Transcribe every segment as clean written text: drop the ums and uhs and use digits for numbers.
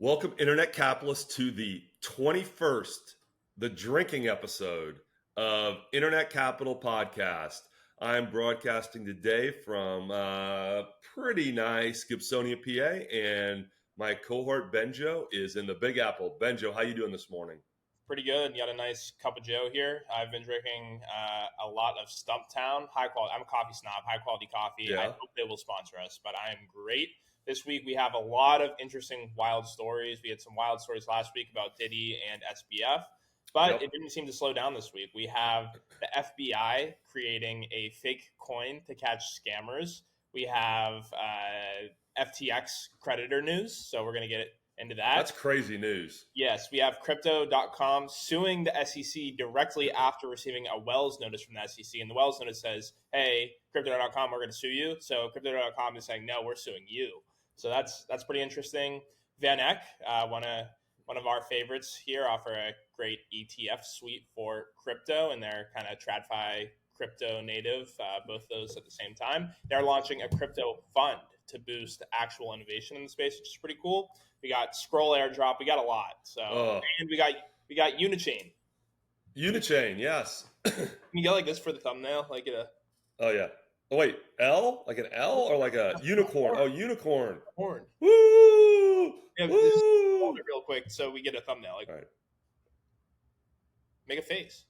Welcome, Internet Capitalists, to the 21st, the drinking episode of Internet Capital Podcast. I'm broadcasting today from pretty nice Gibsonia, PA, and my cohort Benjo is in the Big Apple. Benjo, how you doing this morning? Pretty good. You got a nice cup of Joe here. I've been drinking a lot of Stumptown, high quality. I'm a coffee snob, high quality coffee. Yeah. I hope they will sponsor us, but I am great. This week we have a lot of interesting wild stories. We had some wild stories last week about Diddy and SBF, but It didn't seem to slow down this week. We have the FBI creating a fake coin to catch scammers. We have FTX creditor news, so we're going to get into that. That's crazy news. Yes, we have Crypto.com suing the SEC directly after receiving a Wells notice from the SEC. And the Wells notice says, hey, Crypto.com, we're going to sue you. So Crypto.com is saying, no, we're suing you. So that's pretty interesting. VanEck, one of our favorites here, offer a great ETF suite for crypto, and they're kind of TradFi crypto native, both those at the same time. They're launching a crypto fund to boost actual innovation in the space, which is pretty cool. We got Scroll Airdrop. We got a lot. So and we got Unichain. Unichain, yes. Can you go like this for the thumbnail? Like a. Oh yeah. Oh wait, L? Like an L or like a unicorn? Oh, unicorn. Horn. Woo! Yeah, Woo! just hold it real quick so we get a thumbnail. Like, all right. Make a face.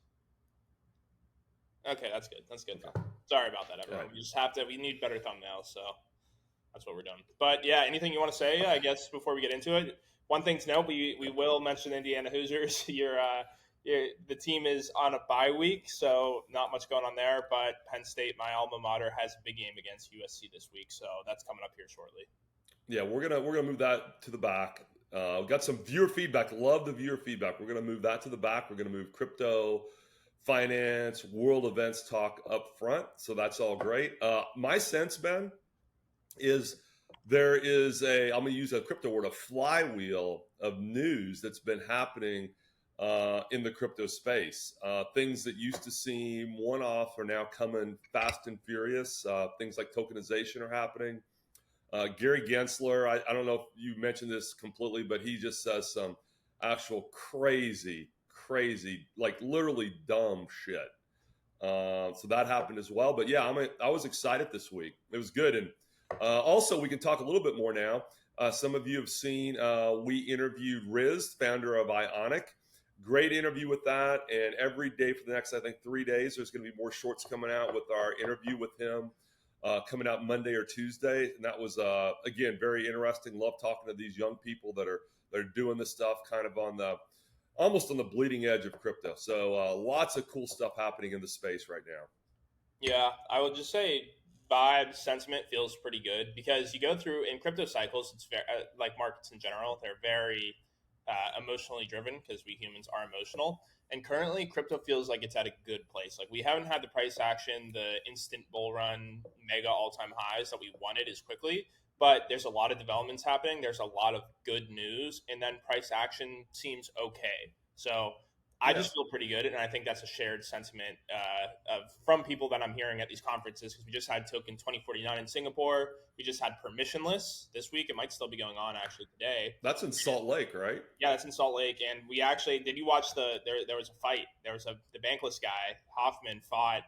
Okay, that's good. That's good. Sorry about that, everyone. Right. We just have to. We need better thumbnails, so that's what we're doing. But yeah, anything you want to say? I guess before we get into it, one thing to note: we will mention Indiana Hoosiers. The team is on a bye week, so not much going on there. But Penn State, my alma mater, has a big game against USC this week, so that's coming up here shortly. Yeah, we're gonna move that to the back. We got some viewer feedback. Love the viewer feedback. We're gonna move that to the back. We're gonna move crypto, finance, world events talk up front. So that's all great. My sense, Ben, is there is I'm gonna use a crypto word, a flywheel of news that's been happening in the crypto space. Things that used to seem one-off are now coming fast and furious. Things like tokenization are happening. Gary Gensler, I don't know if you mentioned this completely, but he just says some actual crazy, like literally dumb shit. So that happened as well. But yeah, I was excited this week. It was good. And also, we can talk a little bit more now. Some of you have seen we interviewed Riz, founder of Ionic. Great interview with that. And every day for the next, I think, 3 days, there's going to be more shorts coming out with our interview with him. Coming out Monday or Tuesday, and that was again very interesting. Love talking to these young people that are doing this stuff, kind of almost on the bleeding edge of crypto. So lots of cool stuff happening in the space right now. Yeah, I would just say vibe sentiment feels pretty good because you go through in crypto cycles. It's very like markets in general; they're very emotionally driven because we humans are emotional. And currently, crypto feels like it's at a good place. Like we haven't had the price action, the instant bull run, mega all-time highs that we wanted as quickly. But there's a lot of developments happening. There's a lot of good news, and then price action seems okay. So I just feel pretty good, and I think that's a shared sentiment from people that I'm hearing at these conferences because we just had Token 2049 in Singapore. We just had Permissionless this week. It might still be going on actually today. That's in Salt Lake, right? Yeah, that's in Salt Lake. And we actually, did you watch there was a fight. There was the bankless guy, Hoffman, fought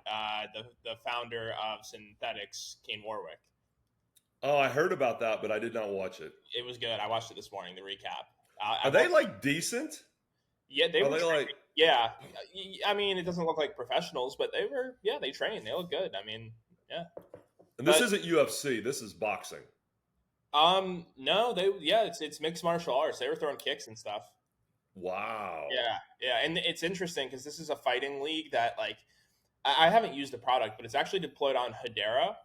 the founder of Synthetics, Kane Warwick. Oh, I heard about that, but I did not watch it. It was good. I watched it this morning, the recap. Are they like decent? Yeah, they were like. Yeah, I mean, it doesn't look like professionals, but they train. They look good. I mean, yeah. And this isn't UFC. This is boxing. No, it's mixed martial arts. They were throwing kicks and stuff. Wow. Yeah, and it's interesting because this is a fighting league that like I haven't used the product, but it's actually deployed on Hedera,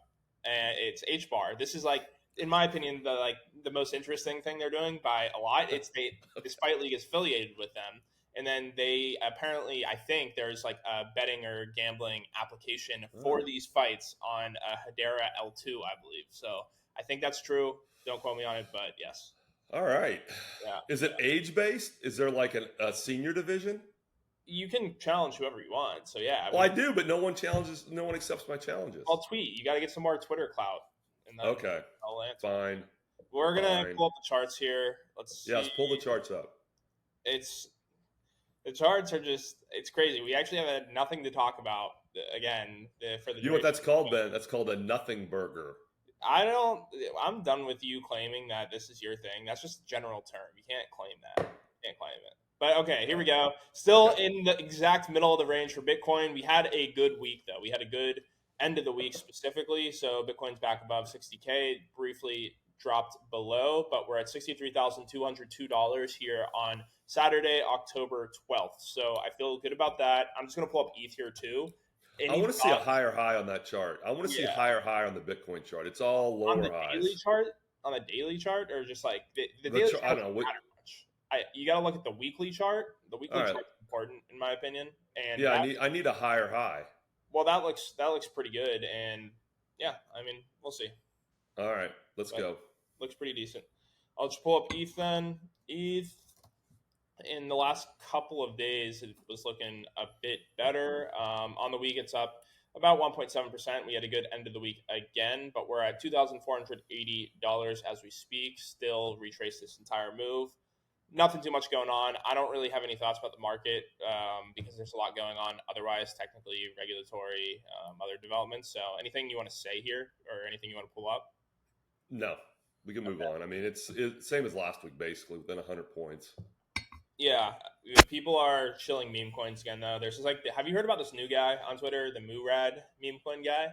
and it's HBAR. This is like, in my opinion, the most interesting thing they're doing by a lot. This fight league is affiliated with them. And then they apparently, I think there's like a betting or gambling application for these fights on Hedera L2, I believe. So I think that's true. Don't quote me on it, but yes. All right. Yeah. Is it age-based? Is there like a senior division? You can challenge whoever you want. So yeah. I do, but no one accepts my challenges. I'll tweet. You got to get some more Twitter clout. Okay. Fine. We're gonna fine. pull up the charts here. Let's Yeah, see. let's pull the charts up. It's the charts are just it's crazy. We actually have nothing to talk about again for the You know what duration. that's called, Ben? That's called a nothing burger. I don't. I'm done with you claiming that this is your thing. That's just a general term. You can't claim that. You can't claim it. But okay, here we go. Still Okay. in the exact middle of the range for Bitcoin. We had a good week though. We had a good end of the week specifically. So Bitcoin's back above 60K. Briefly dropped below, but we're at $63,202 here on Saturday, October 12th. So I feel good about that. I'm just gonna pull up ETH here too. I Any want to see a thoughts? high on that chart. I want to see Yeah, higher high on the Bitcoin chart. It's all on the lower daily highs. chart, or just like the daily chart I don't doesn't know. matter much. You got to look at the weekly chart. The All weekly right. chart is important in my opinion, and Yeah, that I need a higher high. well that looks pretty good, and yeah, I mean we'll see, All right, let's but go. looks pretty decent. I'll just pull up ETH then. ETH in the last couple of days, it was looking a bit better. On the week, it's up about 1.7%. We had a good end of the week again, but we're at $2,480 as we speak. Still retrace this entire move. Nothing too much going on. I don't really have any thoughts about the market because there's a lot going on otherwise, technically, regulatory, other developments. So anything you want to say here or anything you want to pull up? No, we can move Okay. on. I mean, it's same as last week, basically within 100 points. Yeah, people are chilling meme coins again though. There's just like, have you heard about this new guy on Twitter, the Murad meme coin guy?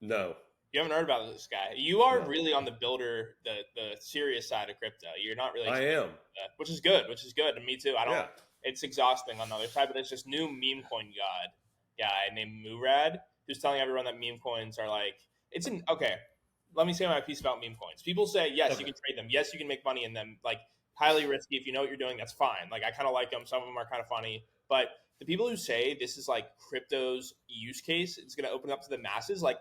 No, You haven't heard about this guy. You are no, really on the builder, the serious side of crypto. You're not really I exposed am. to that, which is good. Which is good, and me too. I don't. Yeah. It's exhausting on the other side, but it's this new meme coin god guy named Murad who's telling everyone that meme coins are like it's an okay. Let me say my piece about meme coins. People say yes, you Okay. can trade them. Yes, you can make money in them. Like highly risky. If you know what you're doing, that's fine. Like I kind of like them. Some of them are kind of funny, but the people who say this is like crypto's use case, it's going to open up to the masses. Like,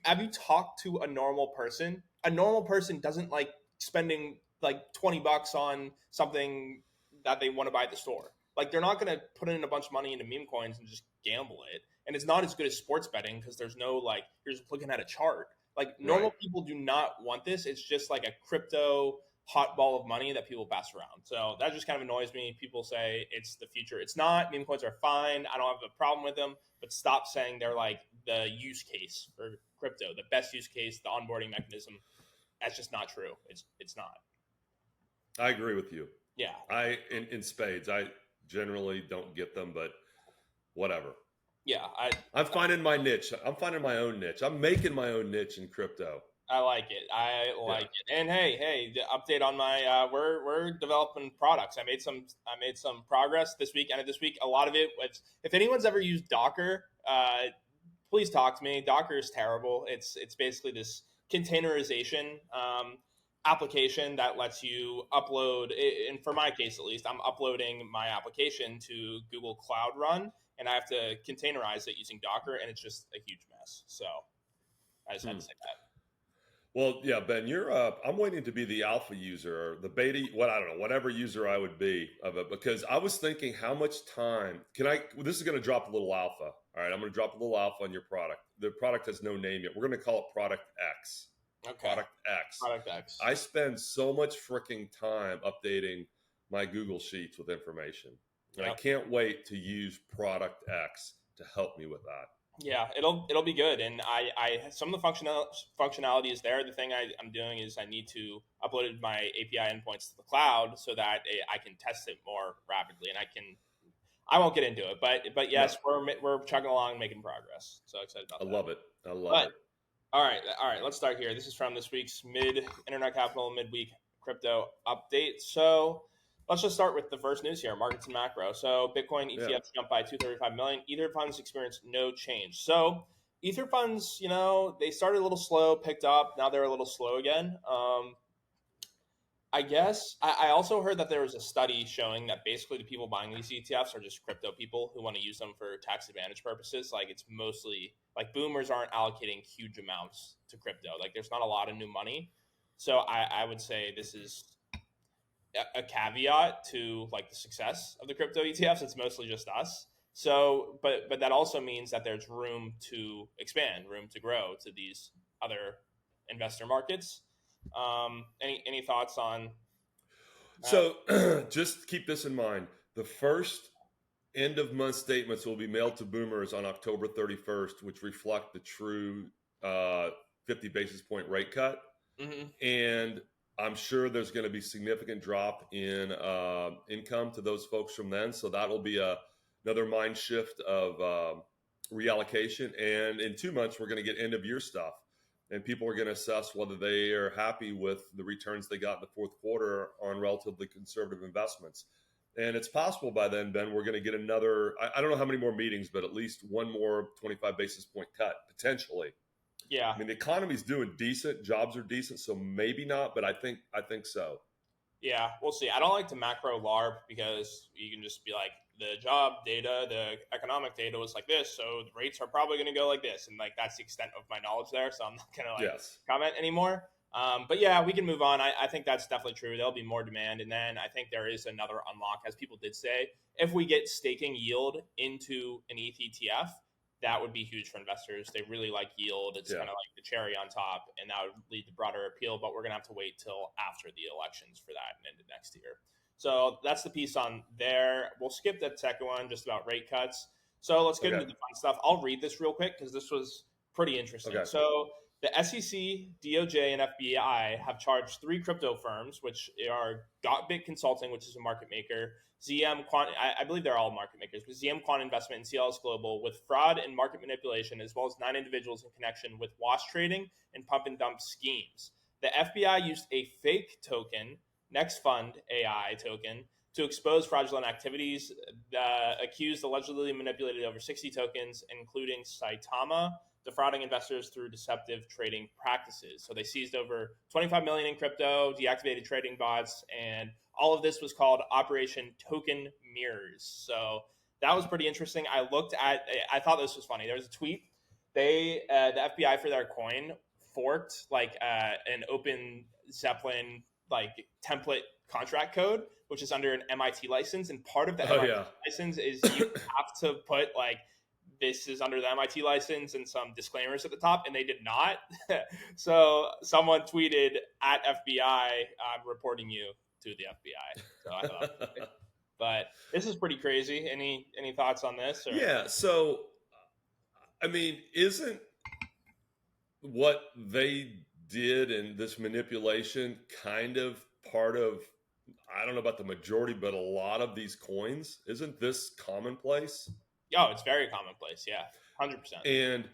have you talked to a normal person? A normal person doesn't like spending like $20 on something that they want to buy at the store. Like, they're not going to put in a bunch of money into meme coins and just gamble it. And it's not as good as sports betting because there's no like you're just looking at a chart. Like Right. normal people do not want this. It's just like a crypto hot ball of money that people pass around. So that just kind of annoys me. People say it's the future. It's not. Meme coins are fine. I don't have a problem with them, but stop saying they're like the use case for crypto, the best use case, the onboarding mechanism. That's just not true. It's not. I agree with you. Yeah. In spades. I generally don't get them, but whatever. Yeah. I'm finding my niche. I'm finding my own niche. I'm making my own niche in crypto. I like it. I Yeah. like it. And hey, the update on my we're developing products. I made some progress this week, and this week a lot of it was if anyone's ever used Docker, please talk to me. Docker is terrible. It's basically this containerization application that lets you upload. And for my case, at least, I'm uploading my application to Google Cloud Run, and I have to containerize it using Docker, and it's just a huge mess. So I just had to say that. Well, yeah, Ben, you're I'm waiting to be the alpha user or the beta, I don't know, whatever user I would be of it, because I was thinking how much time this is going to drop a little alpha. All right, I'm going to drop a little alpha on your product. The product has no name yet. We're going to call it Product X. Okay. Product X. Product X. I spend so much freaking time updating my Google Sheets with information. And I can't wait to use Product X to help me with that. Yeah, it'll be good, and I some of the functionality is there. The thing I'm doing is I need to upload my API endpoints to the cloud so that I can test it more rapidly, and I won't get into it, but yes, No. we're chugging along, making progress. So excited about I that. love it. I love But it. all right, let's start here. This is from this week's Internet Capital midweek crypto update. So let's just start with the first news here, markets and macro. So Bitcoin ETFs jumped by 235 million. Ether funds experienced no change. So Ether funds, they started a little slow, picked up. Now they're a little slow again. I guess I also heard that there was a study showing that basically the people buying these ETFs are just crypto people who want to use them for tax advantage purposes. Like it's mostly like boomers aren't allocating huge amounts to crypto. Like there's not a lot of new money. So I would say this is a caveat to like the success of the crypto ETFs. It's mostly just us. So, but that also means that there's room to expand, room to grow to these other investor markets. Any thoughts on that? So just keep this in mind. The first end of month statements will be mailed to boomers on October 31st, which reflect the true 50 basis point rate cut. Mm-hmm. And I'm sure there's going to be significant drop in income to those folks from then. So that'll be another mind shift of reallocation. And in 2 months, we're going to get end of year stuff. And people are going to assess whether they are happy with the returns they got in the fourth quarter on relatively conservative investments. And it's possible by then, Ben, we're going to get another, I don't know how many more meetings, but at least one more 25 basis point cut, potentially. Yeah. I mean, the economy's doing decent, jobs are decent, so maybe not, but I think so. Yeah, we'll see. I don't like to macro LARP because you can just be like, the job data, the economic data was like this, so the rates are probably going to go like this, and like that's the extent of my knowledge there. So I'm not going to like Yes. comment anymore. But yeah, we can move on. I think that's definitely true. There'll be more demand, and then I think there is another unlock, as people did say, if we get staking yield into an ETH ETF. That would be huge for investors. They really like yield. It's kind of like the cherry on top, and that would lead to broader appeal. But we're going to have to wait till after the elections for that and into next year. So that's the piece on there. We'll skip that second one, just about rate cuts. So let's get into the fun stuff. I'll read this real quick because this was pretty interesting. Okay. So the SEC, DOJ, and FBI have charged 3 crypto firms, which are GotBit Consulting, which is a market maker, ZM Quant, I believe they're all market makers, but ZM Quant Investment and CLS Global, with fraud and market manipulation, as well as 9 individuals in connection with wash trading and pump and dump schemes. The FBI used a fake token, Next Fund AI token, to expose fraudulent activities. Accused allegedly manipulated over 60 tokens, including Saitama, defrauding investors through deceptive trading practices. So they seized over 25 million in crypto, deactivated trading bots, and all of this was called Operation Token Mirrors. So that was pretty interesting. I thought this was funny. There was a tweet. The FBI for their coin forked like an Open Zeppelin like template contract code, which is under an MIT license. And part of the MIT license is you have to put like, this is under the MIT license and some disclaimers at the top, and they did not. So someone tweeted at FBI, I'm reporting you to the FBI. So I thought, but this is pretty crazy. Any thoughts on this? Or? Yeah. So, I mean, isn't what they did in this manipulation kind of part of, I don't know about the majority, but a lot of these coins? Isn't this commonplace? Oh, it's very commonplace. Yeah, 100%. And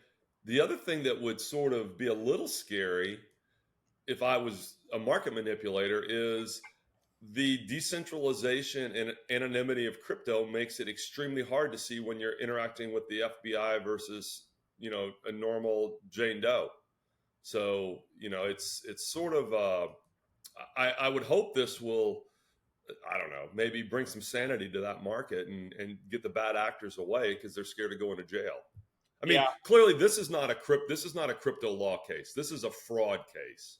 the other thing that would sort of be a little scary if I was a market manipulator is the decentralization and anonymity of crypto makes it extremely hard to see when you're interacting with the FBI versus, a normal Jane Doe. So, it's sort of, I would hope this will, I don't know, maybe bring some sanity to that market and get the bad actors away because they're scared of going to jail. I mean, clearly this is not a crypto law case. This is a fraud case.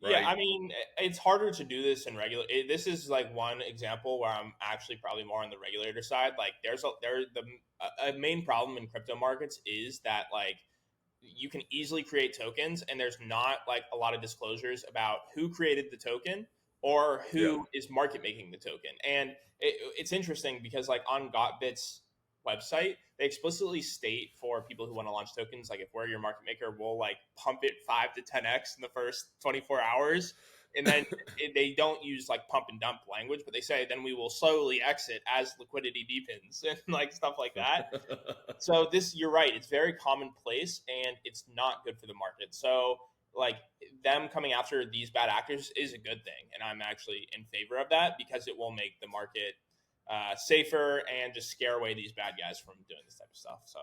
Right? Yeah, I mean, it's harder to do this in regular. This is like one example where I'm actually probably more on the regulator side. Like, a main problem in crypto markets is that like you can easily create tokens, and there's not like a lot of disclosures about who created the token or who is market making the token. And it's interesting because like on GotBit's website, they explicitly state for people who want to launch tokens, like if we're your market maker, we'll like pump it 5 to 10x in the first 24 hours. And then they don't use like pump and dump language, but they say then we will slowly exit as liquidity deepens and like stuff like that. So you're right. It's very commonplace and it's not good for the market. So like them coming after these bad actors is a good thing. And I'm actually in favor of that because it will make the market safer and just scare away these bad guys from doing this type of stuff. So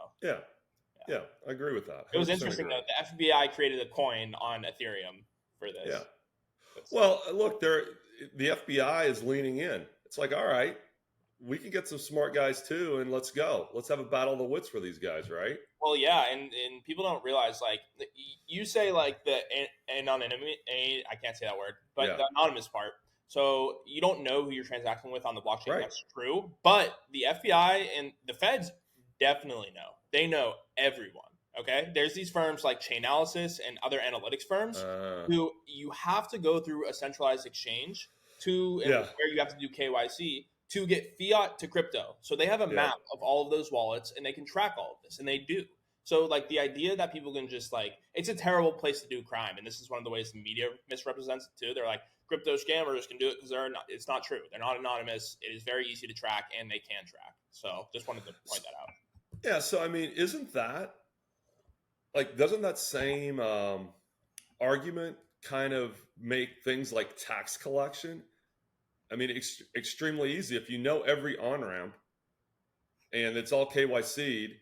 yeah, I agree with that. It was interesting though. The FBI created a coin on Ethereum for this. Yeah. Well, look, the FBI is leaning in. It's like, all right, we can get some smart guys too, and let's go. Let's have a battle of the wits for these guys, right? Well, yeah, and people don't realize, like, you say, like, the anonymity, I can't say that word, but the anonymous part. So you don't know who you're transacting with on the blockchain. Right. That's true. But the FBI and the feds definitely know. They know everyone. Okay, there's these firms like Chainalysis and other analytics firms Uh, who you have to go through a centralized exchange to, and yeah, where you have to do KYC to get fiat to crypto. So they have a yeah. map of all of those wallets and they can track all of this, and they do. So like the idea that people can just like, it's a terrible place to do crime, and this is one of the ways the media misrepresents it too. They're like, crypto scammers can do it because they're not. It's not true. They're not anonymous. It is very easy to track, and they can track. So just wanted to point that out. Yeah, so I mean, isn't that like doesn't that same argument kind of make things like tax collection? I mean, extremely easy if you know every on ramp and it's all KYC'd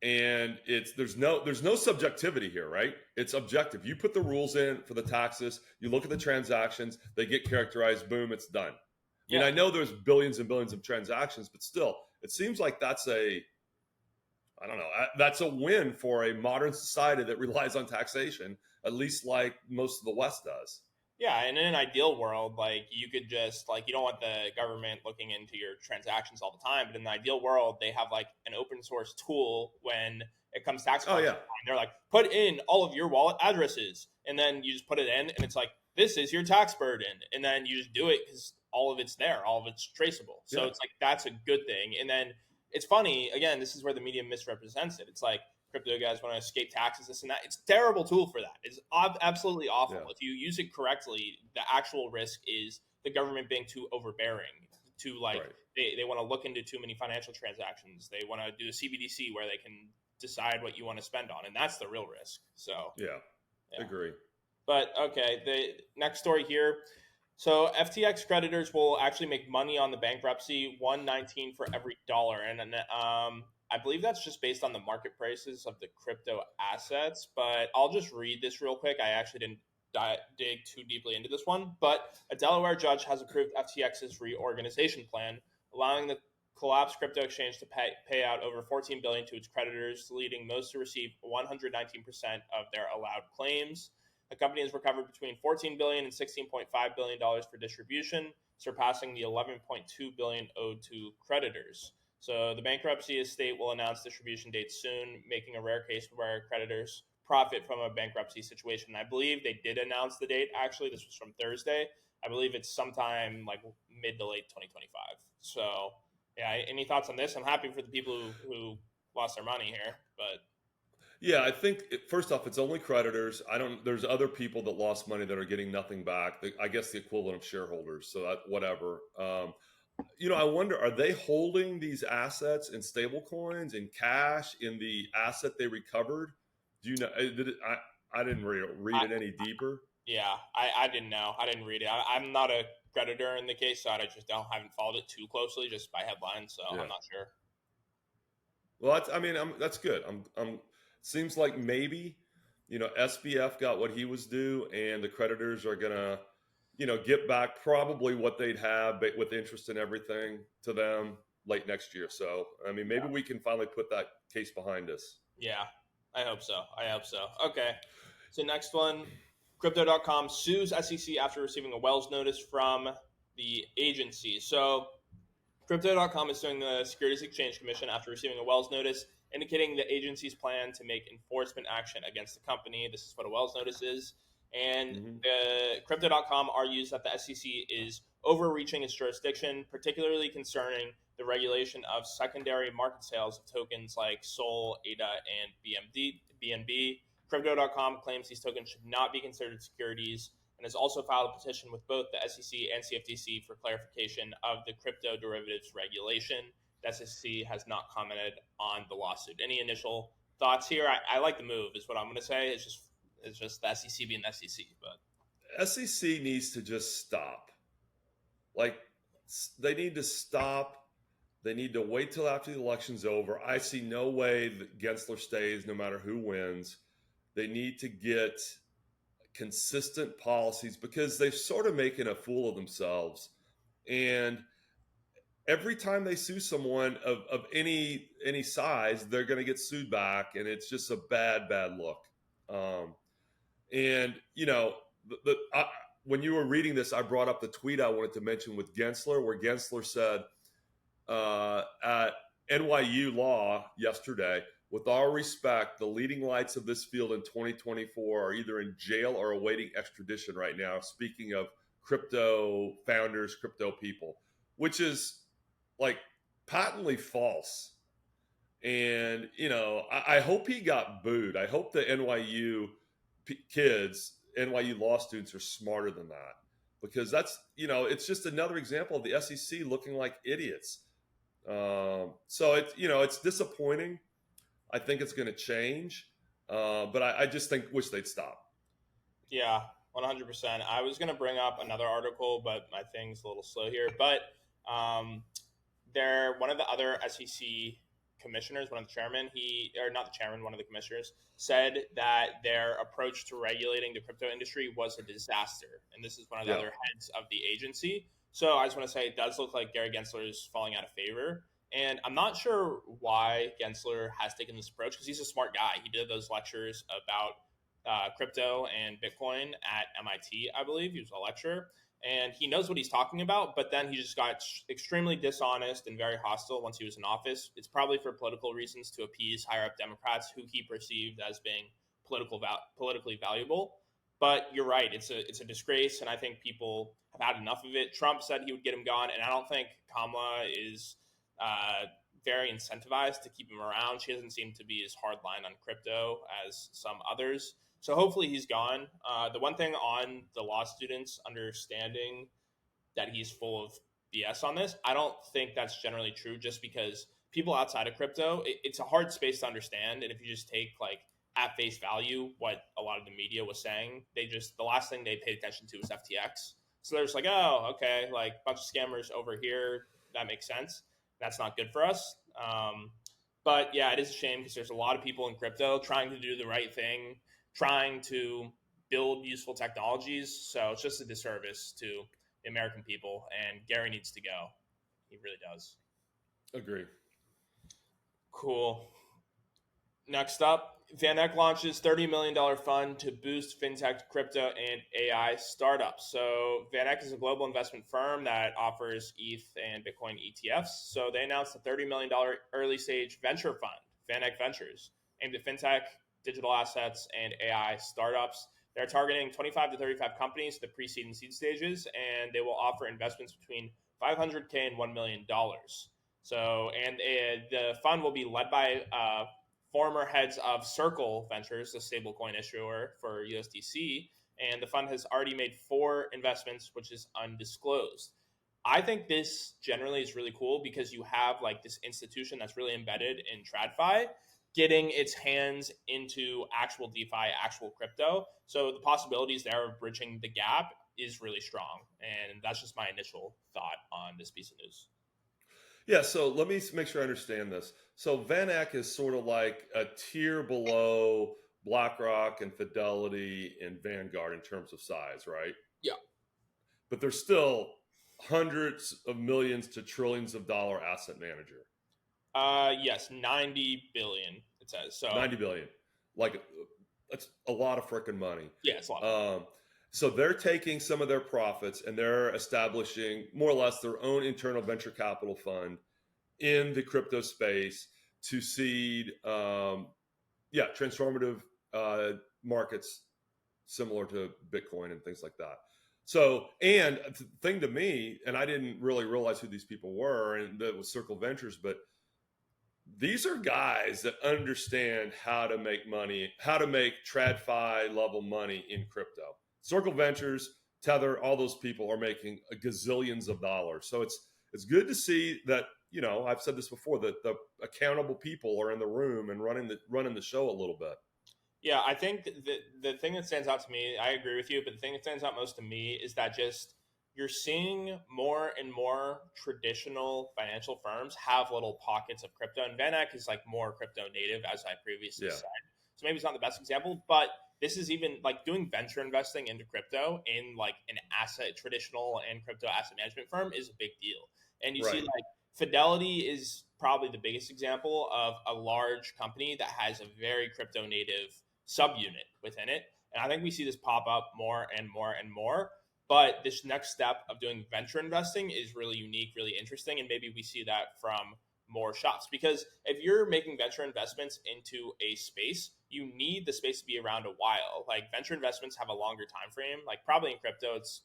and it's there's no subjectivity here, right? It's objective. You put the rules in for the taxes, you look at the transactions, they get characterized, boom, it's done. I mean, Yeah. I know there's billions and billions of transactions, but still, it seems like that's I don't know, that's a win for a modern society that relies on taxation, at least like most of the West does. Yeah, and in an ideal world, like you could just like you don't want the government looking into your transactions all the time, but in the ideal world, they have like an open source tool when it comes to tax Oh collection yeah, time. They're like, put in all of your wallet addresses, and then you just put it in, and it's like this is your tax burden, and then you just do it because all of it's there, all of it's traceable. So yeah, it's like that's a good thing. And then it's funny again. This is where the media misrepresents it. It's like crypto guys want to escape taxes, this and that. It's a terrible tool for that. It's absolutely awful. yeah, If you use it correctly, the actual risk is the government being too overbearing, to like right, they want to look into too many financial transactions. They want to do a CBDC where they can decide what you want to spend on, and that's the real risk. So yeah, yeah. agree. But okay, the next story here. So FTX creditors will actually make money on the bankruptcy, 119 for every dollar, and I believe that's just based on the market prices of the crypto assets. But I'll just read this real quick. I actually didn't dig too deeply into this one, but a Delaware judge has approved FTX's reorganization plan, allowing the collapsed crypto exchange to pay out over 14 billion to its creditors, leading most to receive 119% of their allowed claims. The company has recovered between $14 billion and $16.5 billion for distribution, surpassing the $11.2 billion owed to creditors. So the bankruptcy estate will announce distribution dates soon, making a rare case where creditors profit from a bankruptcy situation. I believe they did announce the date. Actually, this was from Thursday. I believe it's sometime like mid to late 2025. So, yeah, any thoughts on this? I'm happy for the people who lost their money here, but Yeah, I think first off, it's only creditors. I don't. There's other people that lost money that are getting nothing back. I guess the equivalent of shareholders. So that whatever. I wonder, are they holding these assets in stable coins, in cash, in the asset they recovered? Do you know? I didn't read I, it any deeper. yeah, I didn't know. I didn't read it. I'm not a creditor in the case, so I just haven't followed it too closely, just by headlines. So Yeah. I'm not sure. Well, that's good. Seems like maybe, SBF got what he was due, and the creditors are gonna, get back probably what they'd have, but with interest and everything to them late next year. So, I mean, maybe Yeah, we can finally put that case behind us. yeah, I hope so. I hope so. Okay, so next one, Crypto.com sues SEC after receiving a Wells notice from the agency. So Crypto.com is suing the Securities Exchange Commission after receiving a Wells notice indicating the agency's plan to make enforcement action against the company. This is what a Wells notice is. And Hmm. Crypto.com argues that the SEC is overreaching its jurisdiction, particularly concerning the regulation of secondary market sales of tokens like SOL, ADA, and BNB. Crypto.com claims these tokens should not be considered securities and has also filed a petition with both the SEC and CFTC for clarification of the crypto derivatives regulation. The SEC has not commented on the lawsuit. Any initial thoughts here? I like the move, is what I'm going to say. It's just the SEC being the SEC, but SEC needs to just stop. Like, they need to stop. They need to wait till after the election's over. I see no way that Gensler stays, no matter who wins. They need to get consistent policies because they're sort of making a fool of themselves. And every time they sue someone of any size, they're going to get sued back, and it's just a bad look. And when you were reading this, I brought up the tweet I wanted to mention with Gensler, where Gensler said at NYU Law yesterday, with all respect, the leading lights of this field in 2024 are either in jail or awaiting extradition right now. Speaking of crypto founders, crypto people, which is like patently false. And, I hope he got booed. I hope the NYU kids, NYU law students are smarter than that, because that's, it's just another example of the SEC looking like idiots. So it's disappointing. I think it's going to change, but I just wish they'd stop. Yeah, 100%. I was going to bring up another article, but my thing's a little slow here. But um, one of the other SEC commissioners, one of the chairmen, or not the chairman, one of the commissioners, said that their approach to regulating the crypto industry was a disaster. And this is one of the other heads of the agency. So I just want to say it does look like Gary Gensler is falling out of favor. And I'm not sure why Gensler has taken this approach, because he's a smart guy. He did those lectures about crypto and Bitcoin at MIT, I believe. He was a lecturer. And he knows what he's talking about, but then he just got extremely dishonest and very hostile once he was in office. It's probably for political reasons, to appease higher up Democrats who he perceived as being politically valuable. But you're right; it's a disgrace, and I think people have had enough of it. Trump said he would get him gone, and I don't think Kamala is very incentivized to keep him around. She doesn't seem to be as hardline on crypto as some others. So hopefully he's gone. The one thing on the law students understanding that he's full of BS on this, I don't think that's generally true, just because people outside of crypto, it's a hard space to understand. And if you just take like at face value what a lot of the media was saying, the last thing they paid attention to was FTX. So they're just like, oh, okay, like a bunch of scammers over here. That makes sense. That's not good for us. But yeah, it is a shame, because there's a lot of people in crypto trying to do the right thing, trying to build useful technologies. So it's just a disservice to the American people, and Gary needs to go. He really does. Agree. Cool. Next up, VanEck launches $30 million fund to boost fintech, crypto, and AI startups. So VanEck is a global investment firm that offers ETH and Bitcoin ETFs. So they announced a $30 million early stage venture fund, VanEck Ventures, aimed at fintech, digital assets, and AI startups. They're targeting 25 to 35 companies, the pre-seed and seed stages, and they will offer investments between $500K and $1 million. So, and the fund will be led by former heads of Circle Ventures, the stablecoin issuer for USDC, and the fund has already made 4 investments, which is undisclosed. I think this generally is really cool, because you have like this institution that's really embedded in TradFi getting its hands into actual DeFi, actual crypto. So the possibilities there of bridging the gap is really strong. And that's just my initial thought on this piece of news. Yeah, so let me make sure I understand this. So VanEck is sort of like a tier below BlackRock and Fidelity and Vanguard in terms of size, right? Yeah. But they're still hundreds of millions to trillions of dollar asset manager. Yes, 90 billion, it says. So 90 billion. Like, that's a lot of freaking money. Yeah, it's a lot. So they're taking some of their profits and they're establishing more or less their own internal venture capital fund in the crypto space to seed, transformative markets similar to Bitcoin and things like that. So, and the thing to me, and I didn't really realize who these people were, and that was Circle Ventures, but these are guys that understand how to make money, how to make TradFi level money in crypto. Circle Ventures, Tether, all those people are making gazillions of dollars. So it's good to see that, I've said this before, that the accountable people are in the room and running the show a little bit. Yeah, I think the thing that stands out to me, I agree with you, but the thing that stands out most to me is that just you're seeing more and more traditional financial firms have little pockets of crypto, and VanEck is like more crypto native, as I previously said. So maybe it's not the best example, but this is even like doing venture investing into crypto in like an traditional and crypto asset management firm is a big deal. And you see like Fidelity is probably the biggest example of a large company that has a very crypto native subunit within it. And I think we see this pop up more and more and more. But this next step of doing venture investing is really unique, really interesting. And maybe we see that from more shops, because if you're making venture investments into a space, you need the space to be around a while. Like venture investments have a longer time frame. Like probably in crypto, it's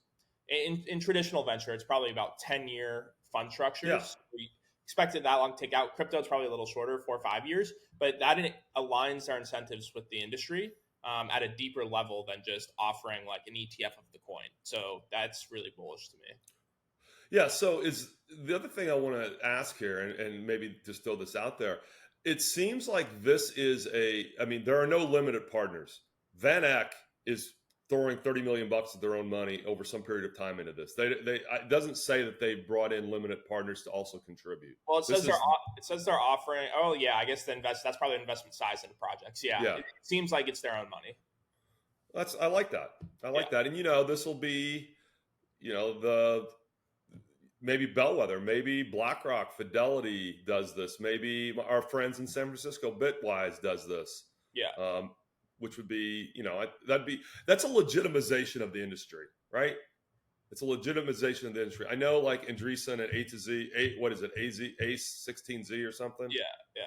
in traditional venture, it's probably about 10-year fund Yeah. structures. We expect it that long to take out. Crypto, it's probably a little shorter, 4 or 5 years, but that aligns our incentives with the industry at a deeper level than just offering like an ETF of the coin. So that's really bullish to me. Yeah. So is the other thing I want to ask here, and maybe just throw this out there. It seems like this is I mean, there are no limited partners. VanEck is throwing 30 million bucks of their own money over some period of time into this. It doesn't say that they brought in limited partners to also contribute. Well, it This says they're is, offering. Oh yeah, I guess that's probably the investment size into projects. Yeah, yeah, it seems like it's their own money. I like that. I Yeah, like that. And, this will be, the maybe Bellwether, maybe BlackRock, Fidelity does this. Maybe our friends in San Francisco, Bitwise does this. yeah. Which would be, that's a legitimization of the industry, right? It's a legitimization of the industry. I know, like Andreessen at A to Z, what is it, A16Z or something? Yeah,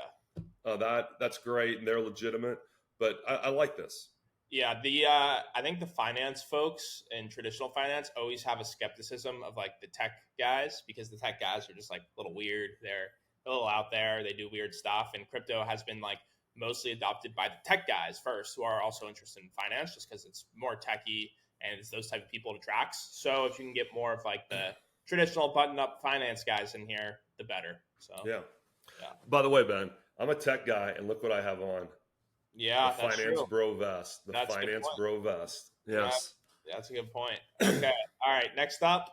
yeah. That's great, and they're legitimate. But I like this. Yeah, I think the finance folks in traditional finance always have a skepticism of like the tech guys, because the tech guys are just like a little weird. They're a little out there. They do weird stuff, and crypto has been like mostly adopted by the tech guys first, who are also interested in finance, just because it's more techy and it's those type of people it attracts. So if you can get more of like the traditional button-up finance guys in here, the better. So Yeah. yeah. By the way, Ben, I'm a tech guy, and look what I have on. Yeah, The that's finance true. bro vest. The That's a good finance point. bro vest. Yeah, Yes. that's a good point. Okay. All right. Next up,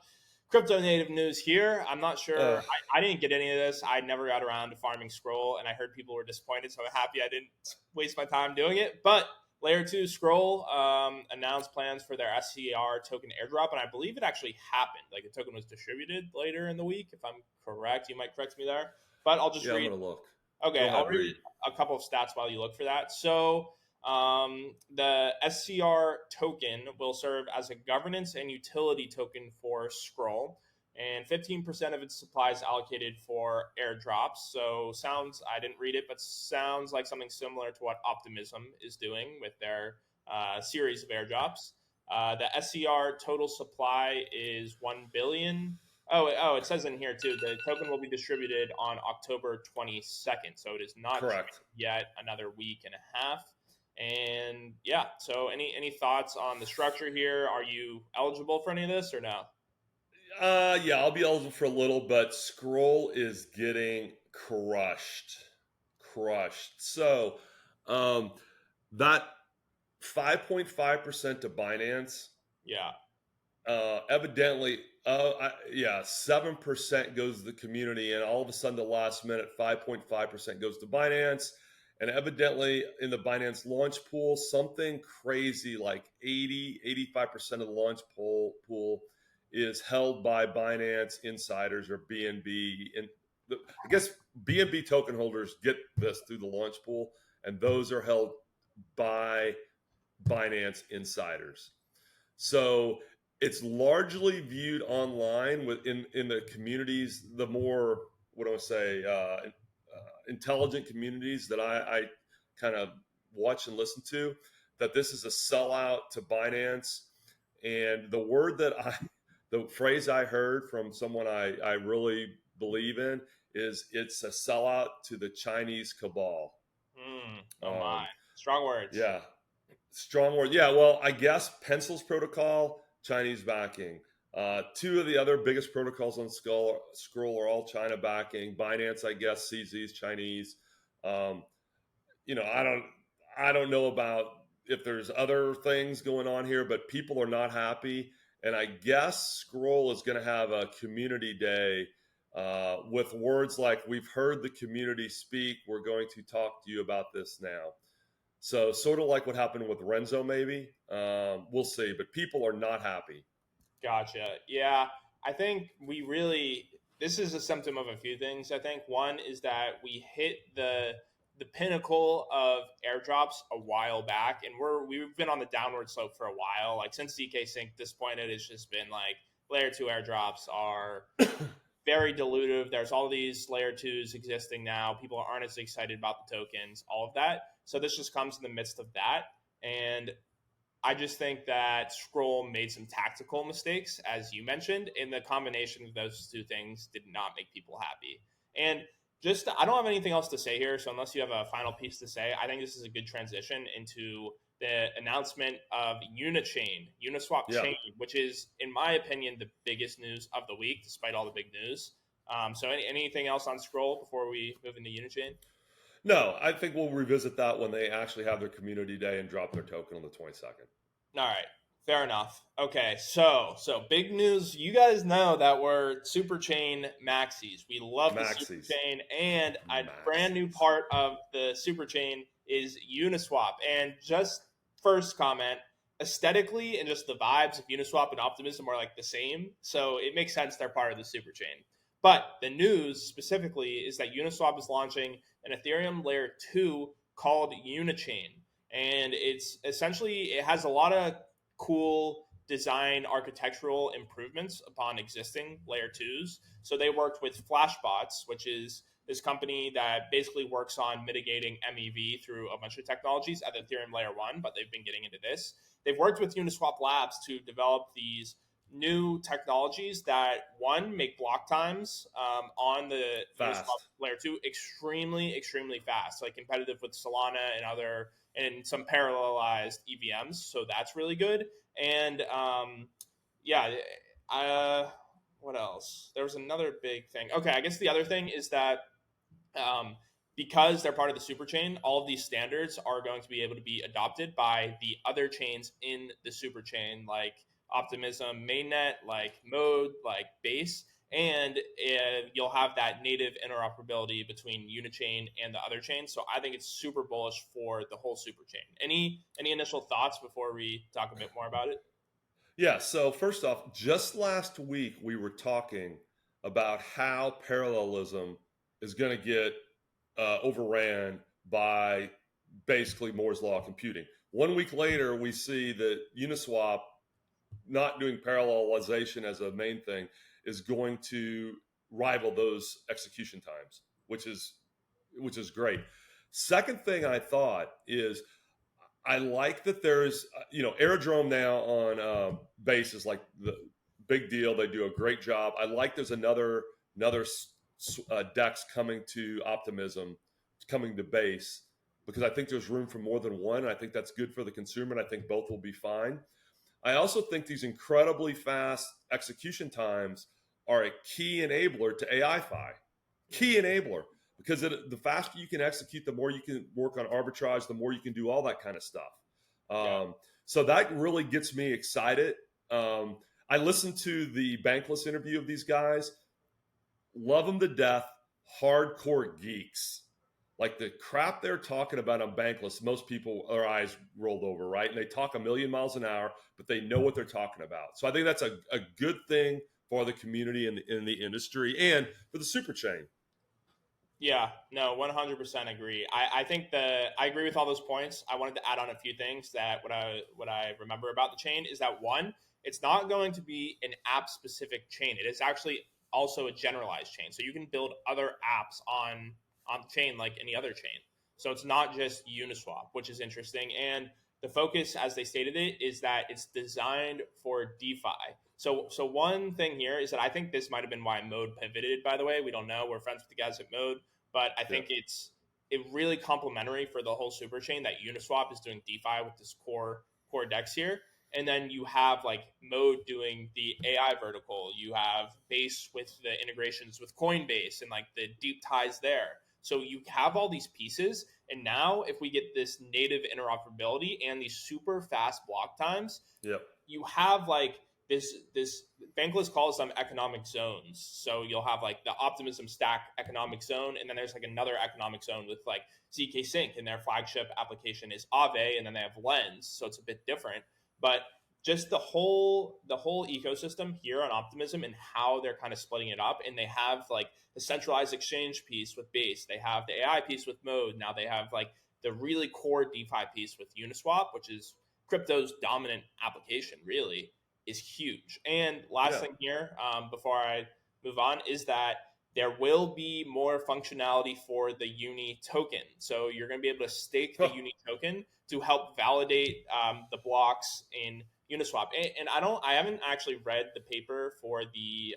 crypto native news here. I'm not sure. Uh, I didn't get any of this. I never got around to farming Scroll, and I heard people were disappointed. So I'm happy I didn't waste my time doing it. But Layer 2 Scroll announced plans for their SCR token airdrop, and I believe it actually happened. Like the token was distributed later in the week, if I'm correct. You might correct me there. But I'll just yeah, read. I'm gonna look. Okay, Go I'll ahead, read a couple of stats while you look for that. So, the SCR token will serve as a governance and utility token for Scroll, and 15% of its supply is allocated for airdrops. So, I didn't read it, but sounds like something similar to what Optimism is doing with their series of airdrops. The SCR total supply is 1 billion. Oh, it says in here too, the token will be distributed on October 22nd. So it is not Correct. yet, another week and a half. And yeah, so any thoughts on the structure here? Are you eligible for any of this or no? Yeah, I'll be eligible for a little, but Scroll is getting crushed. Crushed. So, that 5.5% to Binance, Yeah. evidently, 7% goes to the community, and all of a sudden, the last minute, 5.5% goes to Binance. And evidently, in the Binance launch pool, something crazy like 85% of the launch pool is held by Binance insiders or BNB. And I guess BNB token holders get this through the launch pool, and those are held by Binance insiders. So it's largely viewed online in the communities, the more, what do I say, intelligent communities that I kind of watch and listen to, that this is a sellout to Binance. And the phrase I heard from someone I really believe in is it's a sellout to the Chinese cabal. Oh my, strong words. Yeah, strong word. Yeah, well, I guess Pencil's protocol, Chinese backing. Two of the other biggest protocols on Scroll are all China backing. Binance, I guess, sees these Chinese. I don't know about if there's other things going on here, but people are not happy. And I guess Scroll is going to have a community day with words like, "We've heard the community speak. We're going to talk to you about this now." So sort of like what happened with Renzo, maybe. We'll see. But people are not happy. Gotcha. Yeah, I think this is a symptom of a few things. I think one is that we hit the pinnacle of airdrops a while back, and we've been on the downward slope for a while. Like since ZK Sync disappointed, it's just been like layer 2 airdrops are very dilutive. There's all these layer twos existing now. People aren't as excited about the tokens, all of that. So this just comes in the midst of that. And I just think that Scroll made some tactical mistakes, as you mentioned, and the combination of those two things did not make people happy. And just, I don't have anything else to say here. So unless you have a final piece to say, I think this is a good transition into the announcement of Unichain, Uniswap Yeah. chain, which is, in my opinion, the biggest news of the week, despite all the big news. So anything else on Scroll before we move into Unichain? No, I think we'll revisit that when they actually have their community day and drop their token on the 22nd. All right. Fair enough. Okay, so big news. You guys know that we're Superchain maxis. We love the Maxis. Superchain, and a Maxis. brand new part of the Superchain is Uniswap. And just first comment, aesthetically and just the vibes of Uniswap and Optimism are like the same, so it makes sense they're part of the Superchain. But the news specifically is that Uniswap is launching an Ethereum Layer 2 called Unichain. And it's essentially, it has a lot of cool design architectural improvements upon existing layer twos. So they worked with Flashbots, which is this company that basically works on mitigating MEV through a bunch of technologies at Ethereum layer 1, but they've been getting into this. They've worked with Uniswap Labs to develop these new technologies that, one, make block times on the Uniswap layer 2 extremely fast, like competitive with Solana and other and some parallelized EVMs. So that's really good. And what else? There was another big thing. Okay, I guess the other thing is that because they're part of the superchain, all of these standards are going to be able to be adopted by the other chains in the superchain, like Optimism mainnet, like Mode, like Base, and you'll have that native interoperability between Unichain and the other chains. So I think it's super bullish for the whole superchain. Any initial thoughts before we talk a bit more about it? Yeah. So first off, just last week we were talking about how parallelism is going to get overran by basically Moore's law computing. 1 week later, we see that Uniswap not doing parallelization as a main thing is going to rival those execution times, which is great. Second thing I thought is I like that there's Airdrop now on Base is like the big deal. They do a great job. I like there's another DEX coming to Optimism, coming to Base, because I think there's room for more than one. I think that's good for the consumer, and I think both will be fine. I also think these incredibly fast execution times are a key enabler to AI-Fi. Key enabler, because the faster you can execute, the more you can work on arbitrage, the more you can do all that kind of stuff. So that really gets me excited. I listened to the Bankless interview of these guys. Love them to death. Hardcore geeks. Like the crap they're talking about on Bankless, most people, their eyes rolled over, right? And they talk a million miles an hour, but they know what they're talking about. So I think that's a good thing for the community and in the industry and for the super chain. Yeah, no, 100% agree. I think I agree with all those points. I wanted to add on a few things that what I remember about the chain is that, one, it's not going to be an app specific chain. It is actually also a generalized chain. So you can build other apps on the chain like any other chain. So it's not just Uniswap, which is interesting. And the focus, as they stated it, is that it's designed for DeFi. So one thing here is that I think this might have been why Mode pivoted, by the way. We don't know. We're friends with the guys at Mode. But I think it's really complementary for the whole super chain that Uniswap is doing DeFi with this core DEX here. And then you have like Mode doing the AI vertical. You have Base with the integrations with Coinbase and like the deep ties there. So you have all these pieces. And now if we get this native interoperability and these super fast block times, you have like this Bankless calls them economic zones. So you'll have like the Optimism stack economic zone, and then there's like another economic zone with like ZK Sync, and their flagship application is Aave, and then they have Lens, so it's a bit different. But just the whole ecosystem here on Optimism and how they're kind of splitting it up, and they have like the centralized exchange piece with Base, they have the AI piece with Mode, now they have like the really core DeFi piece with Uniswap, which is crypto's dominant application, really, is huge. And last thing here, before I move on, is that there will be more functionality for the Uni token. So you're going to be able to stake the Huh. Uni token to help validate the blocks in Uniswap. And I haven't actually read the paper for the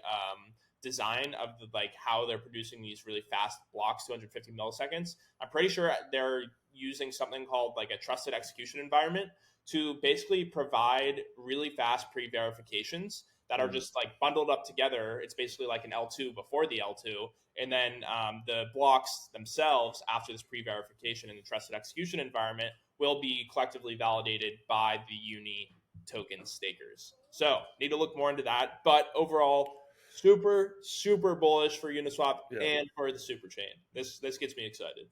design of like how they're producing these really fast blocks, 250 milliseconds. I'm pretty sure they're using something called like a trusted execution environment to basically provide really fast pre-verifications that are just like bundled up together. It's basically like an L2 before the L2. And then the blocks themselves, after this pre-verification in the trusted execution environment, will be collectively validated by the Uni token stakers. So need to look more into that. But overall, super, super bullish for Uniswap Yeah. and for the Superchain. This gets me excited.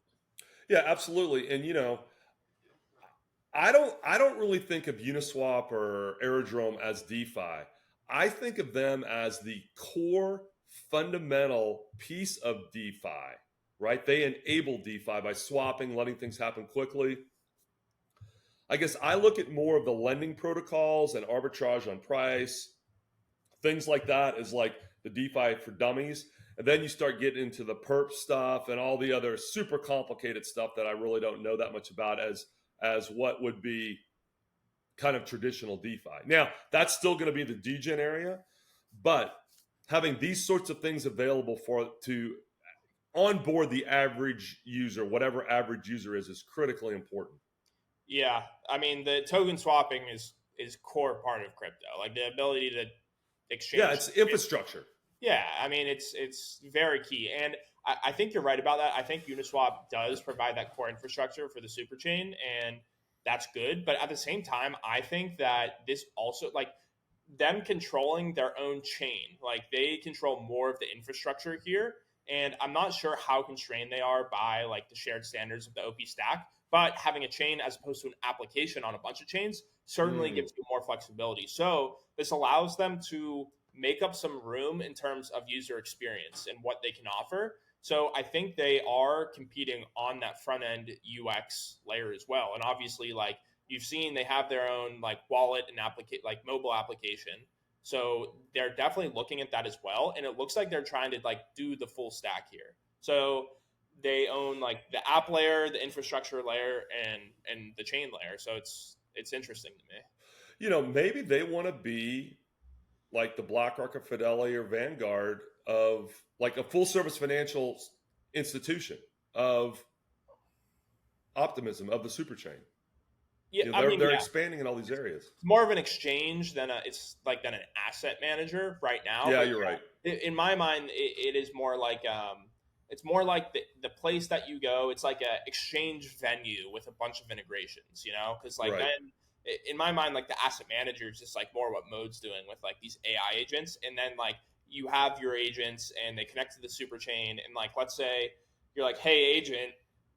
Yeah, absolutely. And I don't really think of Uniswap or Airdrop as DeFi. I think of them as the core fundamental piece of DeFi, right? They enable DeFi by swapping, letting things happen quickly. I guess I look at more of the lending protocols and arbitrage on price, things like that as like the DeFi for dummies. And then you start getting into the perp stuff and all the other super complicated stuff that I really don't know that much about as what would be kind of traditional DeFi. Now, that's still going to be the degen area, but having these sorts of things available to onboard the average user, whatever average user is critically important. Yeah, I mean the token swapping is core part of crypto, like the ability to Yeah, exchange. it's infrastructure. Yeah, I mean it's very key, and I think you're right about that. I think Uniswap does provide that core infrastructure for the superchain, and that's good. But at the same time, I think that this also like them controlling their own chain, like they control more of the infrastructure here, and I'm not sure how constrained they are by like the shared standards of the OP stack. But having a chain as opposed to an application on a bunch of chains certainly Mm, gives you more flexibility. So this allows them to make up some room in terms of user experience and what they can offer. So I think they are competing on that front end UX layer as well. And obviously, like you've seen, they have their own like wallet and like mobile application. So they're definitely looking at that as well. And it looks like they're trying to like do the full stack here. So they own like the app layer, the infrastructure layer, and the chain layer. So it's interesting to me. maybe they want to be like the BlackRock or Fidelity or Vanguard of like a full service financial institution of optimism of the super chain. Yeah, I They're mean, they're yeah, expanding in all these areas. it's more of an exchange than than an asset manager right now. Yeah, But you're right. yeah, in my mind, it is more like it's more like the place that you go. It's like a exchange venue with a bunch of integrations, because like Right. then in my mind, like the asset manager is just like more what Mode's doing with like these AI agents, and then like you have your agents and they connect to the super chain, and like let's say you're like, hey agent,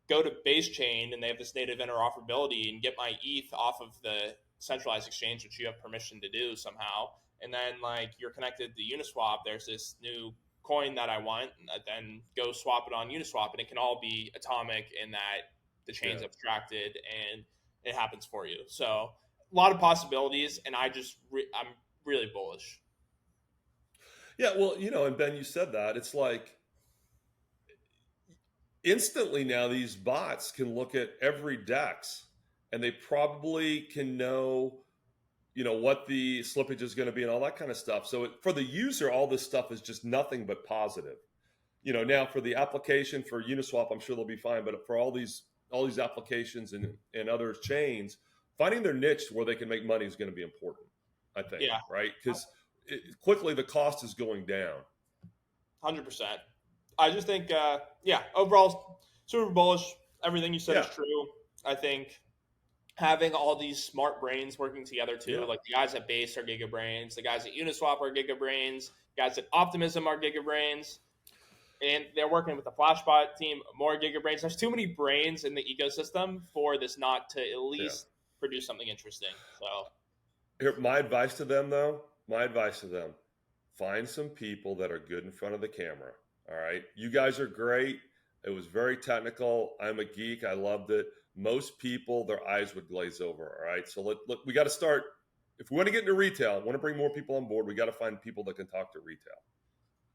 go to base chain and they have this native interoperability and get my ETH off of the centralized exchange, which you have permission to do somehow. And then like you're connected to Uniswap, there's this new coin that I want, then go swap it on Uniswap, and it can all be atomic in that the chain's Yeah. abstracted and it happens for you. So a lot of possibilities, and I'm really bullish. Yeah. Well, and Ben, you said that. It's like instantly now these bots can look at every DEX and they probably can know, what the slippage is going to be and all that kind of stuff. So for the user, all this stuff is just nothing but positive. Now for the application for Uniswap, I'm sure they'll be fine. But for all these applications and other chains, finding their niche where they can make money is going to be important. I think, Yeah, right? Because quickly the cost is going down. 100%. I just think, yeah, overall, super bullish. Everything you said is Yeah, true. I think having all these smart brains working together too, yeah, like the guys at Base are Giga Brains, the guys at Uniswap are Giga Brains, guys at Optimism are Giga Brains, and they're working with the Flashbot team, more Giga Brains. There's too many brains in the ecosystem for this not to at yeah. least produce something interesting. So, Here, my advice to them, though, find some people that are good in front of the camera. All right. You guys are great. It was very technical. I'm a geek. I loved it. Most people, their eyes would glaze over. All right. So we got to start. If we want to get into retail, want to bring more people on board, we got to find people that can talk to retail.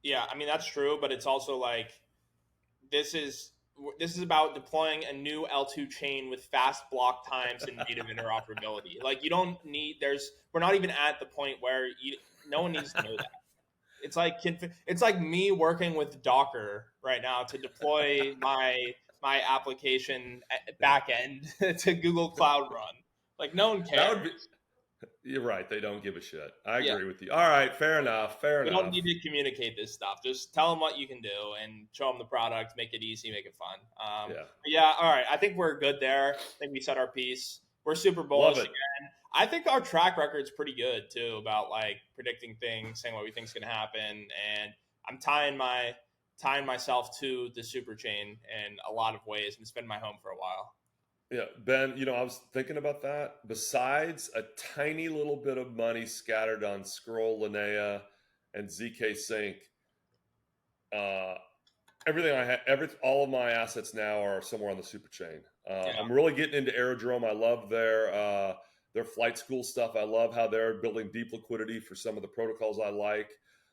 Yeah, I mean that's true, but it's also like this is this is about deploying a new L2 chain with fast block times and native interoperability. Like you don't need we're not even at the point where no one needs to know that. It's like me working with Docker right now to deploy my application Yeah, backend to Google Cloud Run. Like no one that cares. would be. You're right. They don't give a shit. I Yeah, agree with you. All right, fair enough. Fair we don't enough. need to communicate this stuff. Just tell them what you can do and show them the product. Make it easy, make it fun. Yeah, But yeah, all right. I think we're good there. I think we said our piece. We're super love bullish it. again. I think our track record's pretty good too about like predicting things, saying what we think's gonna happen, and I'm tying myself to the super chain in a lot of ways, and it's been my home for a while. Yeah, Ben, I was thinking about that. Besides a tiny little bit of money scattered on Scroll, Linnea, and ZK Sync, uh, everything I have, all of my assets now are somewhere on the super chain. Yeah, I'm really getting into Aerodrome. I love their flight school stuff. I love how they're building deep liquidity for some of the protocols I like.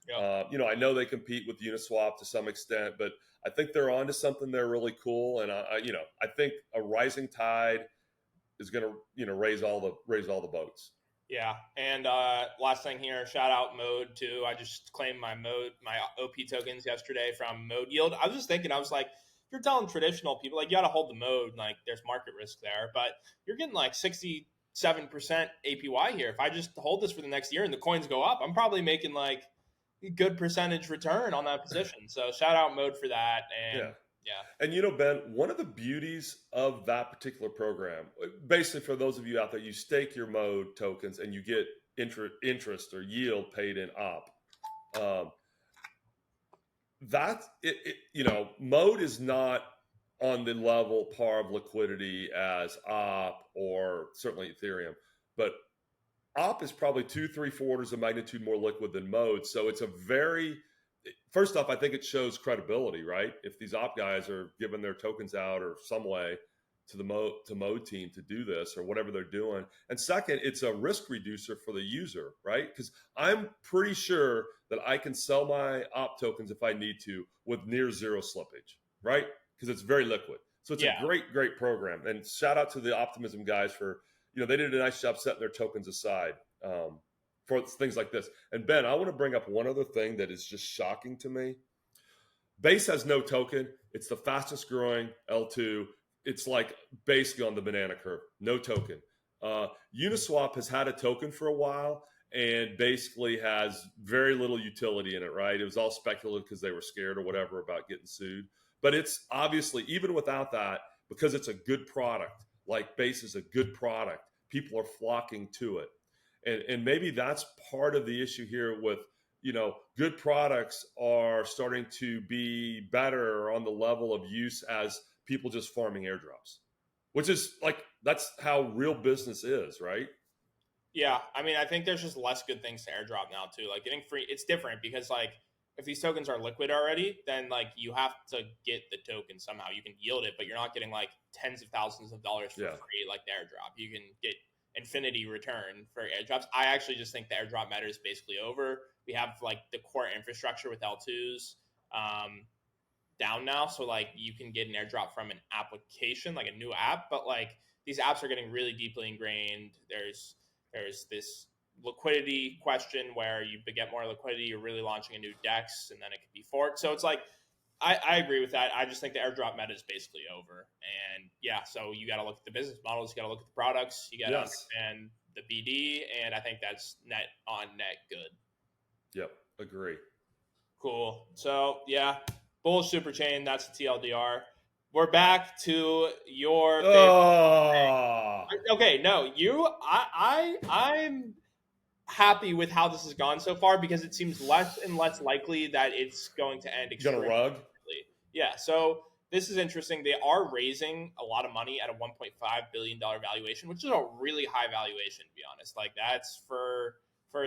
yeah. I know they compete with Uniswap to some extent, but I think they're onto something. They're really cool, and I think a rising tide is going to raise all the boats. Yeah, and last thing here, shout out Mode too. I just claimed my OP tokens yesterday from Mode Yield. I was just thinking, I was like, if you're telling traditional people, like you got to hold the Mode, like there's market risk there, but you're getting like 67% APY here. If I just hold this for the next year and the coins go up, I'm probably making like a good percentage return on that position. So shout out Mode for that, Yeah. and yeah, And Ben, one of the beauties of that particular program, basically for those of you out there, you stake your mode tokens and you get interest or yield paid in op. Um, that mode is not on the level par of liquidity as op or certainly Ethereum, but op is probably 2, 3, 4 orders of magnitude more liquid than mode. So it's a very first off, I think it shows credibility, right? If these op guys are giving their tokens out or some way to the mode team to do this or whatever they're doing. And second, it's a risk reducer for the user, right? Because I'm pretty sure that I can sell my op tokens if I need to with near zero slippage, right? Because it's very liquid. So it's a yeah, great program. And shout out to the Optimism guys for, they did a nice job setting their tokens aside. For things like this. And Ben, I want to bring up one other thing that is just shocking to me. Base has no token. It's the fastest growing L2. It's like basically on the banana curve, no token. Uniswap has had a token for a while and basically has very little utility in it, right? It was all speculative because they were scared or whatever about getting sued. But it's obviously, even without that, because it's a good product, like Base is a good product, people are flocking to it. And maybe that's part of the issue here with good products are starting to be better on the level of use as people just farming airdrops, which is like that's how real business is, right? yeah. I mean, I think there's just less good things to airdrop now too. Like getting free, it's different because like if these tokens are liquid already, then like you have to get the token somehow. You can yield it, but you're not getting like tens of thousands of dollars for Yeah. free like the airdrop. You can get infinity return for airdrops. I actually just think the airdrop meta is basically over. We have like the core infrastructure with L2s down now, so like you can get an airdrop from an application, like a new app, but like these apps are getting really deeply ingrained. There's this liquidity question where you get more liquidity, you're really launching a new DEX, and then it could be forked. So it's like I agree with that. I just think the airdrop meta is basically over. And yeah, so you got to look at the business models, you got to look at the products, you got to Yes. understand the BD, and I think that's net on net good. Yep. Agree. Cool. So yeah, bullish super chain. That's the TLDR. We're back to your favorite. Oh, Okay, no, I'm happy with how this has gone so far because it seems less and less likely that it's going to end gonna extremely rug? quickly. Yeah, so this is interesting. They are raising a lot of money at a $1.5 billion valuation, which is a really high valuation, to be honest. Like that's for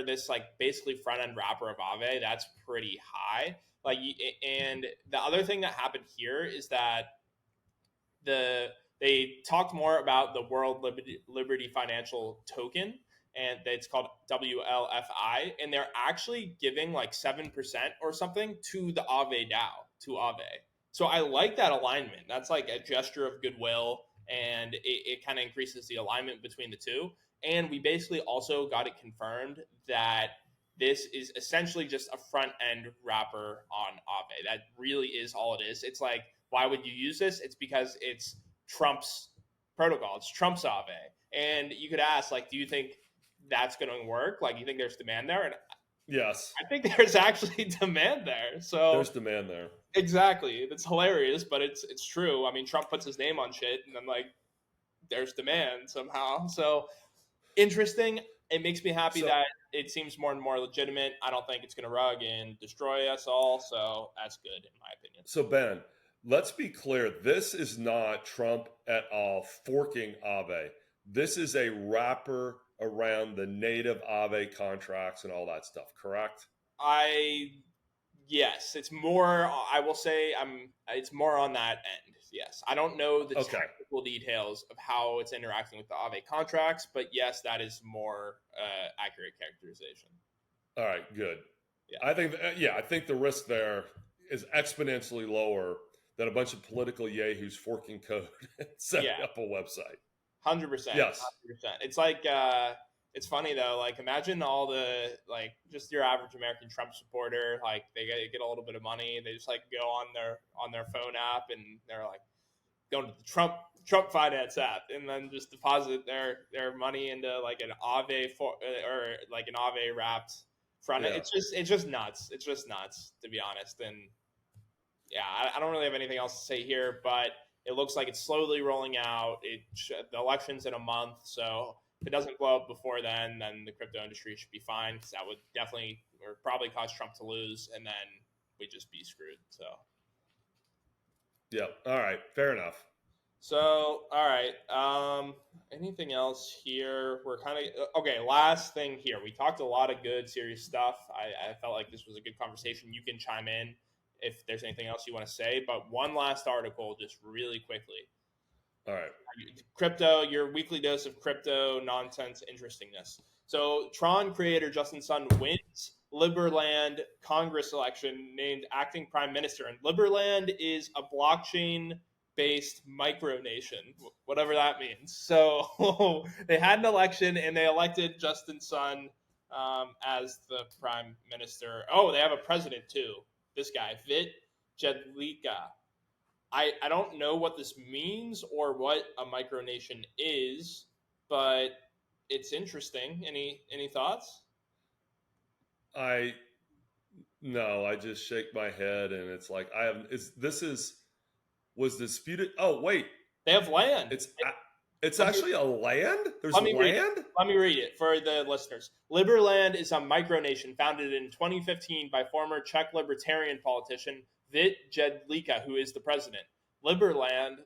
this like basically front end wrapper of Aave, that's pretty high. Like, and the other thing that happened here is that they talked more about the World Liberty Financial Token, and it's called WLFI, and they're actually giving like 7% or something to the Aave DAO, to Aave. So I like that alignment. That's like a gesture of goodwill, and it kind of increases the alignment between the two. And we basically also got it confirmed that this is essentially just a front end wrapper on Aave. That really is all it is. It's like, why would you use this? It's because it's Trump's protocol. It's Trump's Aave. And you could ask, like, do you think that's going to work? Like, you think there's demand there? And Yes, I think there's actually demand there. So there's demand there. exactly, it's hilarious, but it's true. I mean, Trump puts his name on shit, and then like there's demand somehow. So interesting. It makes me happy So, that it seems more and more legitimate. I don't think it's going to rug and destroy us all. So that's good in my opinion. so Ben, let's be clear. This is not Trump at all forking Aave. This is a wrapper around the native Aave contracts and all that stuff, correct? Yes, it's more. I will say it's more on that end. Yes, I don't know the Okay. technical details of how it's interacting with the Aave contracts, but yes, that is more accurate characterization. All right, good. Yeah. I think the risk there is exponentially lower than a bunch of political yahoos forking code and setting up a website. 100%. Yes. 100%. It's like it's funny though. Like imagine all the like just your average American Trump supporter. Like they get a little bit of money. They just like go on their phone app and they're like going to the Trump finance app and then just deposit their money into like an Aave or like an Aave wrapped front end. It's just nuts. It's just nuts to be honest. And yeah, I don't really have anything else to say here, but it looks like it's slowly rolling out. The election's in a month, so if it doesn't blow up before then the crypto industry should be fine because that would definitely or probably cause Trump to lose, and then we'd just be screwed. So, yeah. All right. Fair enough. So, all right. Anything else here? We're kind of okay. Last thing here. We talked a lot of good, serious stuff. I felt like this was a good conversation. You can chime in if there's anything else you want to say. But one last article, just really quickly. All right. Crypto, your weekly dose of crypto nonsense interestingness. So, Tron creator Justin Sun wins Liberland Congress election, named acting prime minister. And Liberland is a blockchain based micronation, whatever that means. So they had an election and they elected Justin Sun as the prime minister. Oh, they have a president too. This guy, Vit Jedlicka. I don't know what this means or what a micronation is, but it's interesting. Any thoughts? No, I just shake my head and it's like was disputed. Oh, wait. They have land. It's actually a land? There's land? Let me read it for the listeners. Liberland is a micronation founded in 2015 by former Czech libertarian politician Vit Jedlicka, who is the president. Liberland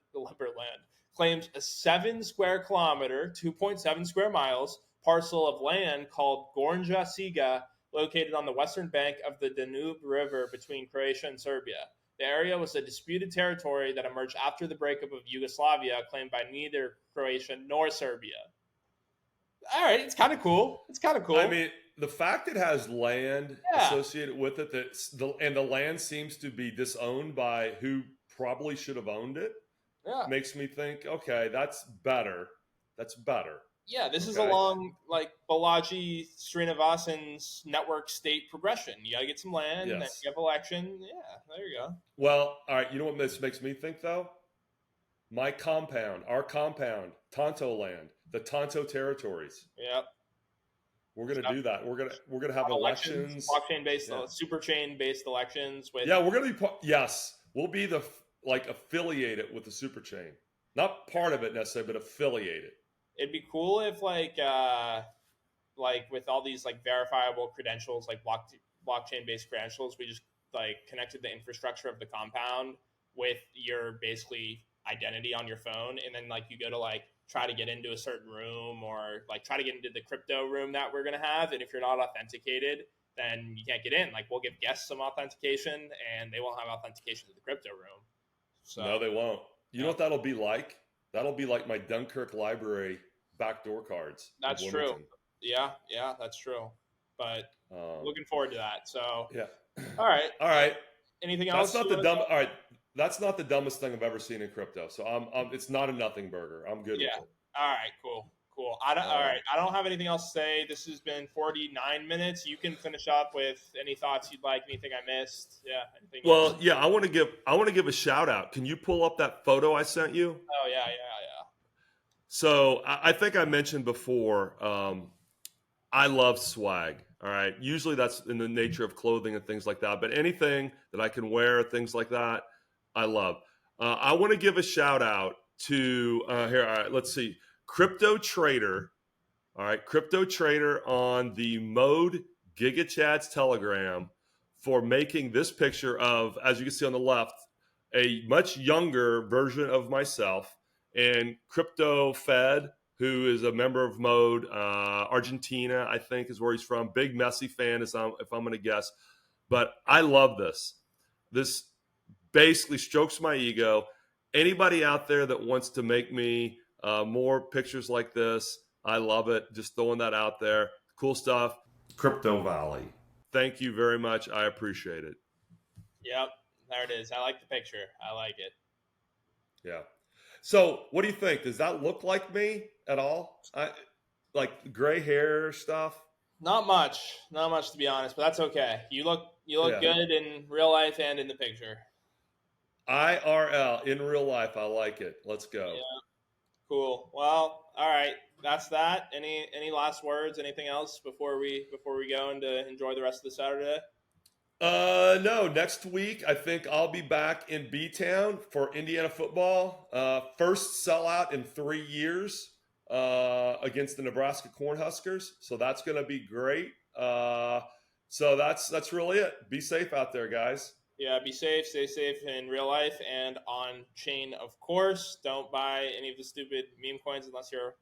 claims a 7 square kilometer, 2.7 square miles parcel of land called Gornja Siga, located on the western bank of the Danube River between Croatia and Serbia. The area was a disputed territory that emerged after the breakup of Yugoslavia, claimed by neither Croatia nor Serbia. All right, it's kind of cool. I mean, the fact it has land associated with it, and the land seems to be disowned by who probably should have owned it, makes me think, okay, that's better. Yeah, this is along like Balaji Srinivasan's network state progression. You got to get some land, and then you have election. Yeah, there you go. Well, all right, you know what this makes me think, though? Our compound, Tonto land, the Tonto territories. Yep. We're going to do that. We're going to have elections. Blockchain-based, Superchain-based elections. We're going to be, we'll be affiliated with the Superchain. Not part of it necessarily, but affiliated. It'd be cool if like with all these like verifiable credentials, like blockchain based credentials, we just like connected the infrastructure of the compound with your basically identity on your phone, and then like you go to like try to get into a certain room or like try to get into the crypto room that we're gonna have, and if you're not authenticated, then you can't get in. Like we'll give guests some authentication, and they won't have authentication to the crypto room. So no, they won't. You know what that'll be like? That'll be like my Dunkirk library backdoor cards. That's true. Yeah, that's true. But looking forward to that. So, Yeah. all right. All right. Anything That's else not you the want to dumb. say? All right. That's not the dumbest thing I've ever seen in crypto. So it's not a nothing burger. I'm good Yeah. with it. All right. Cool. All Um, right. I don't have anything else to say. This has been 49 minutes. You can finish up with any thoughts you'd like. Anything I missed? Yeah. Anything you well, just? yeah, I want to give a shout out. Can you pull up that photo I sent you? Oh yeah. So I think I mentioned before. I love swag. All right. Usually that's in the nature of clothing and things like that. But anything that I can wear, things like that, I love. I want to give a shout out to here. All right. Let's see. Crypto Trader. All right. Crypto Trader on the Mode GigaChats Telegram for making this picture of, as you can see on the left, a much younger version of myself and Crypto Fed, who is a member of Mode, Argentina, I think is where he's from. Big Messi fan, if I'm going to guess. But I love this. This basically strokes my ego. Anybody out there that wants to make me more pictures like this, I love it. Just throwing that out there. Cool stuff. Crypto Valley. Thank you very much. I appreciate it. Yep. There it is. I like the picture. I like it. Yeah. So, what do you think? Does that look like me at all? Like gray hair stuff. Not much to be honest, but that's okay. You look Yeah. good in real life and in the picture. IRL in real life. I like it. Let's go. Yeah, cool. Well, all right, that's that. Any last words? Anything else before we go and to enjoy the rest of the Saturday? No. Next week, I think I'll be back in B Town for Indiana football. First sellout in 3 years against the Nebraska Cornhuskers. So that's going to be great. So that's really it. Be safe out there, guys. Yeah, be safe, stay safe in real life and on chain, of course. Don't buy any of the stupid meme coins unless you're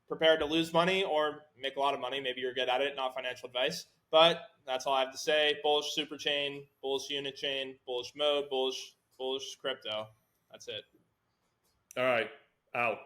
prepared to lose money or make a lot of money. Maybe you're good at it, not financial advice. But that's all I have to say. Bullish Superchain, bullish Unichain, bullish Mode, bullish crypto. That's it. All right. Out.